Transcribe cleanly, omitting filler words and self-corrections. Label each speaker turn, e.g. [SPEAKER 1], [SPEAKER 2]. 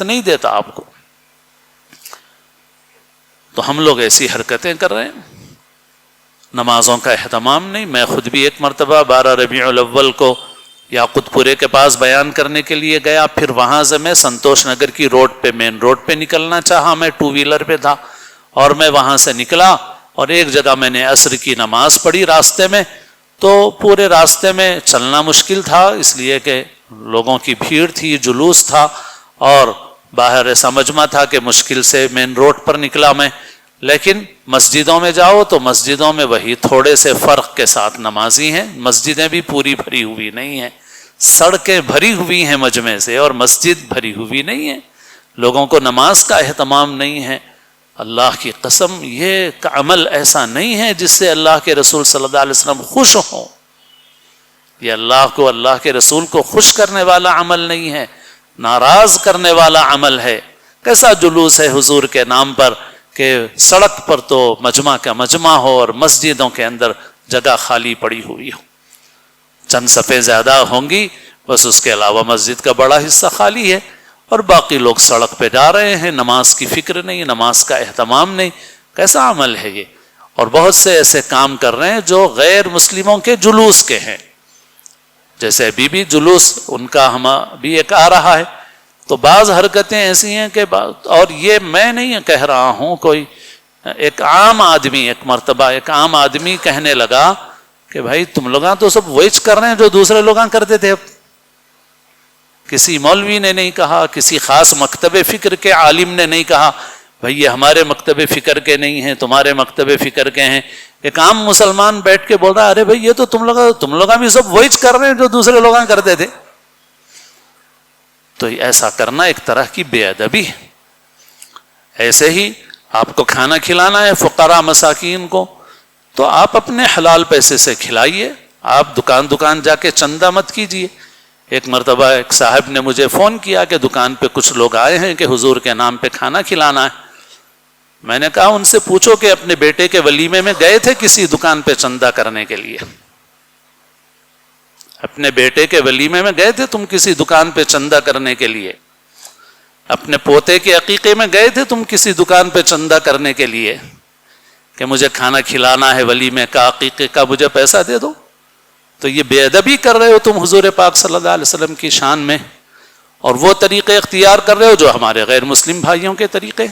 [SPEAKER 1] نہیں دیتا آپ کو. تو ہم لوگ ایسی حرکتیں کر رہے ہیں، نمازوں کا اہتمام نہیں. میں خود بھی ایک مرتبہ 12 ربیع الاول کو یاقوت پورے کے پاس بیان کرنے کے لیے گیا، پھر وہاں سے میں سنتوش نگر کی روڈ پہ، مین روڈ پہ نکلنا چاہا. میں 2 ویلر پہ تھا اور میں وہاں سے نکلا اور ایک جگہ میں نے عصر کی نماز پڑھی راستے میں. تو پورے راستے میں چلنا مشکل تھا، اس لیے کہ لوگوں کی بھیڑ تھی، جلوس تھا، اور باہر ایسا مجمع تھا کہ مشکل سے مین روڈ پر نکلا میں. لیکن مسجدوں میں جاؤ تو مسجدوں میں وہی تھوڑے سے فرق کے ساتھ نمازی ہیں. مسجدیں بھی پوری بھری ہوئی نہیں ہیں، سڑکیں بھری ہوئی ہیں مجمع سے اور مسجد بھری ہوئی نہیں ہے. لوگوں کو نماز کا اہتمام نہیں ہے. اللہ کی قسم یہ عمل ایسا نہیں ہے جس سے اللہ کے رسول صلی اللہ علیہ وسلم خوش ہوں. یہ اللہ کو، اللہ کے رسول کو خوش کرنے والا عمل نہیں ہے، ناراض کرنے والا عمل ہے. کیسا جلوس ہے حضور کے نام پر کہ سڑک پر تو مجمع کا مجمع ہو اور مسجدوں کے اندر جگہ خالی پڑی ہوئی ہو. چند صفیں زیادہ ہوں گی بس، اس کے علاوہ مسجد کا بڑا حصہ خالی ہے اور باقی لوگ سڑک پہ جا رہے ہیں. نماز کی فکر نہیں، نماز کا اہتمام نہیں. کیسا عمل ہے یہ؟ اور بہت سے ایسے کام کر رہے ہیں جو غیر مسلموں کے جلوس کے ہیں. جیسے ابھی بھی جلوس ان کا ہم بھی ایک آ رہا ہے. تو بعض حرکتیں ایسی ہیں کہ اور یہ میں نہیں کہہ رہا ہوں، کوئی ایک عام آدمی، ایک مرتبہ ایک عام آدمی کہنے لگا کہ بھائی تم لوگاں تو سب وہی کر رہے ہیں جو دوسرے لوگاں کرتے تھے. کسی مولوی نے نہیں کہا، کسی خاص مکتب فکر کے عالم نے نہیں کہا بھائی یہ ہمارے مکتب فکر کے نہیں ہیں، تمہارے مکتب فکر کے ہیں. ایک عام مسلمان بیٹھ کے بول رہا ارے بھائی یہ تو تم لوگ بھی سب وہی کر رہے ہیں جو دوسرے لوگ کرتے تھے. تو ایسا کرنا ایک طرح کی بے ادبی ہے. ایسے ہی آپ کو کھانا کھلانا ہے فقراء مساکین کو، تو آپ اپنے حلال پیسے سے کھلائیے. آپ دکان جا کے چندہ مت کیجیے. ایک مرتبہ ایک صاحب نے مجھے فون کیا کہ دکان پہ کچھ لوگ آئے ہیں کہ حضور کے نام پہ کھانا کھلانا ہے. میں نے کہا ان سے پوچھو کہ اپنے بیٹے کے ولیمے میں گئے تھے کسی دکان پہ چندہ کرنے کے لیے؟ اپنے بیٹے کے ولیمے میں گئے تھے تم کسی دکان پہ چندہ کرنے کے لیے؟ اپنے پوتے کے عقیقے میں گئے تھے تم کسی دکان پہ چندہ کرنے کے لیے کہ مجھے کھانا کھلانا ہے ولیمے کا، عقیقے کا، مجھے پیسہ دے دو؟ تو یہ بے ادبی کر رہے ہو تم حضور پاک صلی اللہ علیہ وسلم کی شان میں، اور وہ طریقے اختیار کر رہے ہو جو ہمارے غیر مسلم بھائیوں کے طریقے.